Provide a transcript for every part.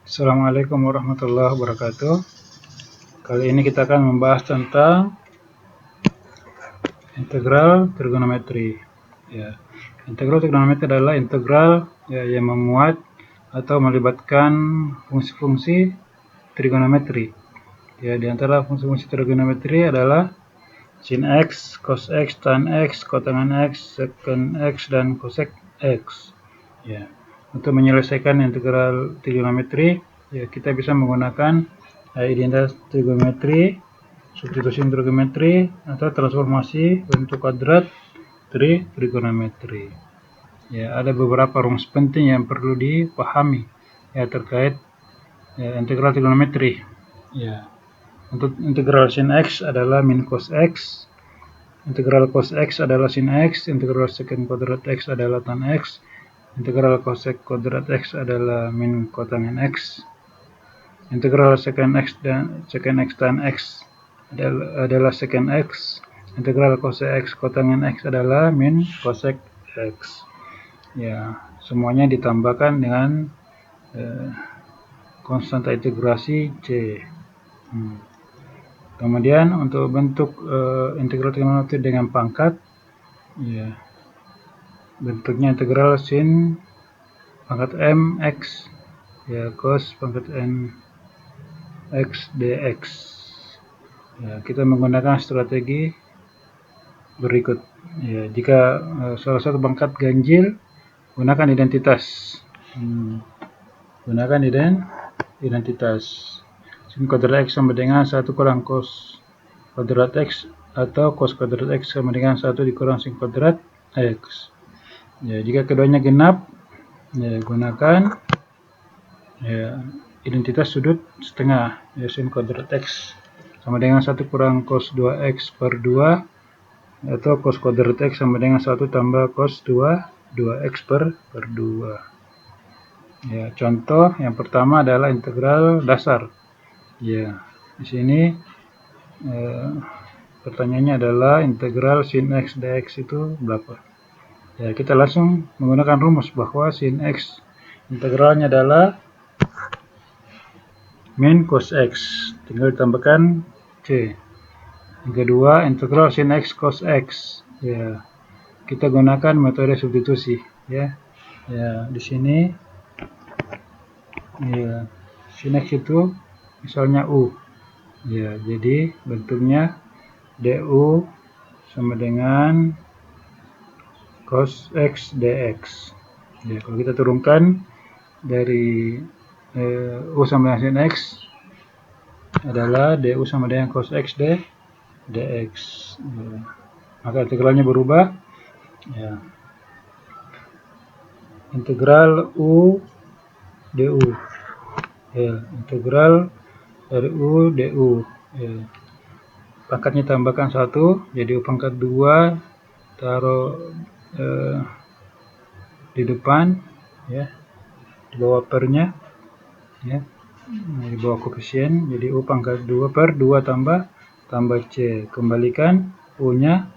Assalamualaikum warahmatullahi wabarakatuh. Kali ini kita akan membahas tentang integral trigonometri. Ya, integral trigonometri adalah integral yang memuat atau melibatkan fungsi-fungsi trigonometri. Ya, di antara fungsi-fungsi trigonometri adalah sin x, cos x, tan x, kotangan x, secant x, dan cosec x. Ya, untuk menyelesaikan integral trigonometri, ya kita bisa menggunakan identitas trigonometri, substitusi trigonometri, atau transformasi bentuk kuadrat trigonometri. Ya, ada beberapa rumus penting yang perlu dipahami ya terkait integral trigonometri. Ya, untuk integral sin x adalah min cos x, integral cos x adalah sin x, integral secant kuadrat x adalah tan x, integral cosec kuadrat x adalah min kotangan x, integral secant x dan secant x tan x adalah secant x, integral cosec x kotangan x adalah min cosec x. Ya, semuanya ditambahkan dengan konstanta integrasi c. Kemudian untuk bentuk integral trigonometri dengan pangkat, ya bentuknya integral sin pangkat m x, ya cos pangkat n x dx. Ya, kita menggunakan strategi berikut. Ya, jika salah satu pangkat ganjil, gunakan identitas. Gunakan identitas. Sin kuadrat x sama dengan 1 kurang cos kuadrat x, atau cos kuadrat x sama dengan 1 dikurang sin kuadrat x. Ya, jika keduanya genap, ya gunakan identitas sudut setengah, ya sin kuadrat x sama dengan 1 kurang cos 2x per 2, atau cos kuadrat x sama dengan 1 tambah cos 2x per 2. Ya, contoh yang pertama adalah integral dasar. Ya, di sini pertanyaannya adalah integral sin x dx itu berapa. Ya, kita langsung menggunakan rumus bahwa sin x integralnya adalah min cos x, tinggal ditambahkan c. Yang kedua, integral sin x cos x. Ya, kita gunakan metode substitusi. Ya, di sini ya sin x itu misalnya u. Ya, jadi bentuknya du sama dengan cos x dx. Ya, kalau kita turunkan dari u sama dengan sin x adalah du sama dengan cos x dx. Ya, maka integralnya berubah. Ya, integral u du. Ya, integral dari u du. Ya, pangkatnya tambahkan 1, jadi u pangkat 2 taruh di depan, ya di bawah pernya, ya di bawah koefisien, jadi u pangkat 2 per 2 tambah c, kembalikan u nya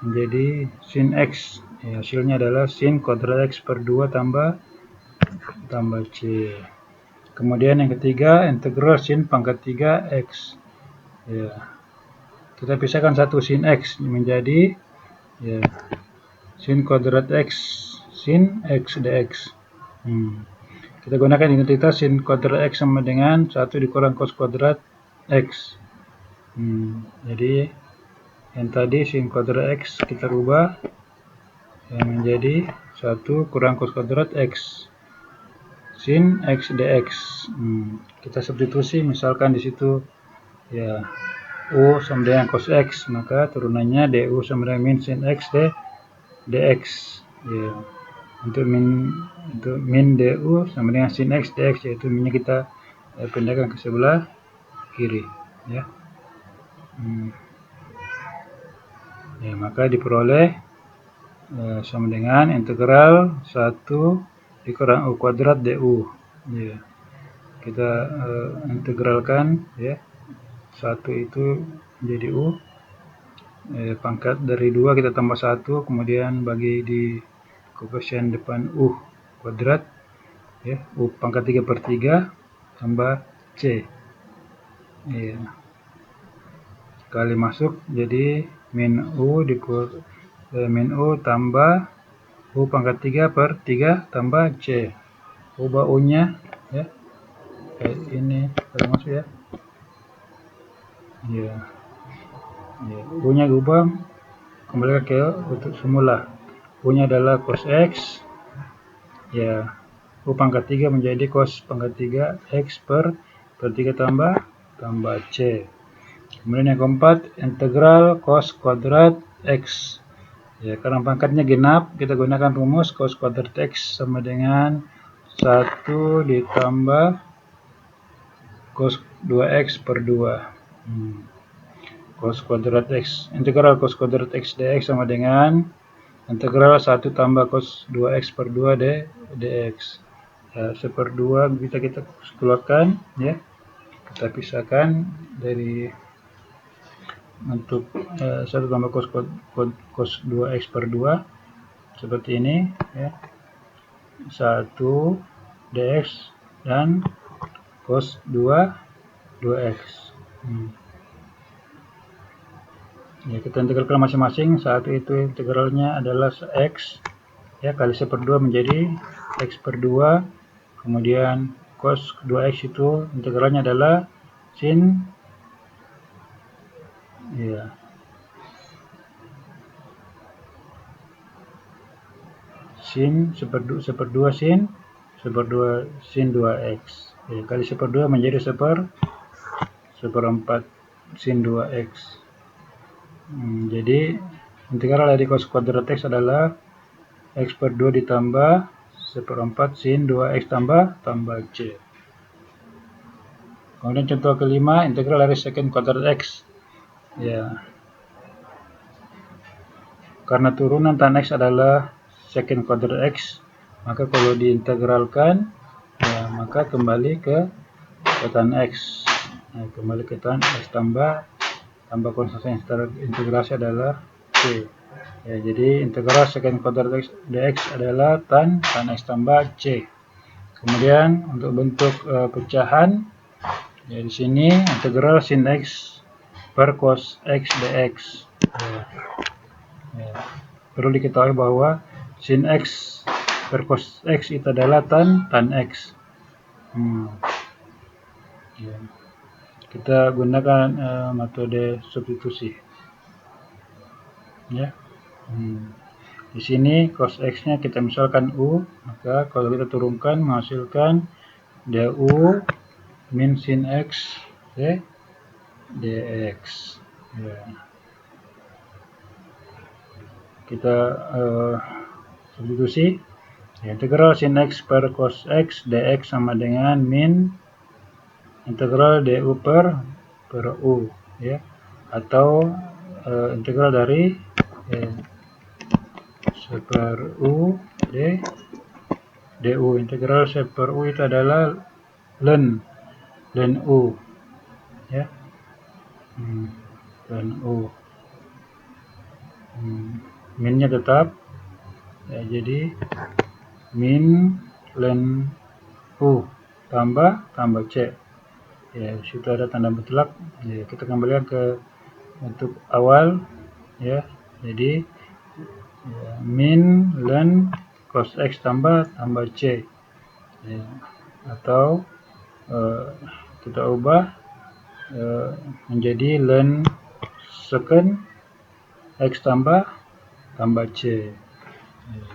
menjadi sin x. Ya, hasilnya adalah sin kuadrat x per 2 tambah c. Kemudian yang ketiga, integral sin pangkat 3x. Ya, kita pisahkan satu sin x menjadi ya sin kuadrat x sin x dx. Kita gunakan identitas sin kuadrat x sama dengan 1 dikurang cos kuadrat x. Jadi yang tadi sin kuadrat x kita rubah menjadi 1 kurang cos kuadrat x sin x dx. Kita substitusi, misalkan di situ ya u sama dengan cos x, maka turunannya du sama dengan min sin x dx. Ya, untuk min du sama dengan sin x dx, yaitu minnya kita pindahkan ke sebelah kiri, ya. Ya, maka diperoleh sama dengan integral 1 dikurang u kuadrat du. Ya, kita integralkan, ya 1 itu menjadi u, pangkat dari 2 kita tambah 1, kemudian bagi di koefisien depan u kuadrat, ya u pangkat 3 per 3, tambah C. Ya. Kali masuk jadi min U tambah U pangkat 3 per 3 tambah C. Ubah U nya ya, kayak ini kali masuk ya. Ya. U nya ubah, kembali ke untuk semula. U nya adalah cos X ya, U pangkat 3 menjadi cos pangkat 3 X per 3 tambah C. Kemudian yang keempat, integral cos kuadrat X. Ya, karena pangkatnya genap, kita gunakan rumus cos kuadrat X sama dengan 1 ditambah cos 2X per 2. Cos kuadrat X, integral cos kuadrat X dx sama dengan integral 1 tambah cos 2X per 2 dx. Ya, 1/2 bisa kita keluarkan ya. Kita pisahkan dari untuk 1 tambah cos 2X per 2 seperti ini ya, 1 dx dan cos 2x. Ya, kita integralkan masing-masing. Satu itu integralnya adalah X ya, kali 1/2 menjadi X per 2. Kemudian cos 2X itu integralnya adalah sin ya, sin 1/2 sin 2x ya, kali 1/2 menjadi 1/4 sin 2x. Jadi integral dari cos kuadrat X adalah X per 2 ditambah 1/4 sin 2X tambah C. Kemudian contoh kelima, integral dari secant kuadrat X ya, karena turunan tan X adalah secant kuadrat X, maka kalau diintegralkan ya, maka kembali ke tan X. Nah, kembali ke tan X tambah konstan yang integrasi adalah C. Ya, jadi integral secant kuadrat X dx adalah tan X tambah C. Kemudian untuk bentuk pecahan ya, di sini integral sin X per cos X dx. Ya, perlu diketahui bahwa sin X per cos X itu adalah tan X. Ya. Kita gunakan metode substitusi. Ya. Di sini cos X-nya kita misalkan U, maka kalau kita turunkan menghasilkan du min sin X dx. Ya. Kita substitusi. Integral sin X per cos X dx sama dengan min integral du per U ya, atau integral dari per U du. Integral per U itu adalah ln U ya, ln U. Minnya tetap ya, jadi min ln U tambah C ya, situ ada tanda mutlak ya, kita kembalikan ke bentuk awal ya, jadi ya, min ln cos X tambah C ya, atau kita ubah menjadi ln secant X tambah C.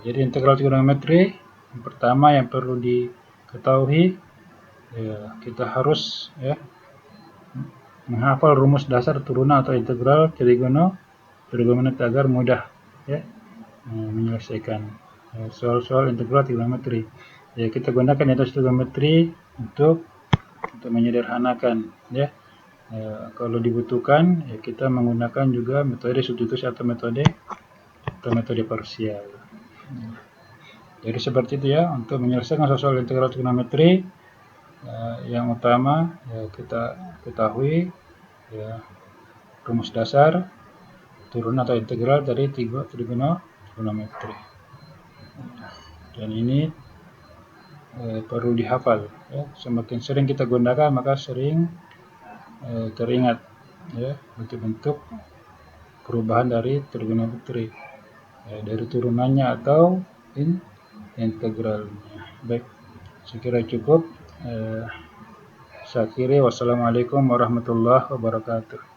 Jadi integral trigonometri yang pertama yang perlu diketahui ya, kita harus ya menghafal rumus dasar turunan atau integral trigonometri agar mudah ya menyelesaikan soal-soal integral trigonometri. Ya, kita gunakan metode trigonometri untuk menyederhanakan ya. Kalau dibutuhkan ya, kita menggunakan juga metode substitusi atau metode parsial. Jadi seperti itu ya untuk menyelesaikan soal integral trigonometri. Yang utama ya, kita ketahui ya rumus dasar turunan atau integral dari trigonometri. Dan ini perlu dihafal ya. Semakin sering kita gunakan maka sering teringat ya bentuk-bentuk perubahan dari trigonometri dari turunannya atau integralnya. Baik, saya kira cukup. Saya akhiri, wassalamualaikum warahmatullahi wabarakatuh.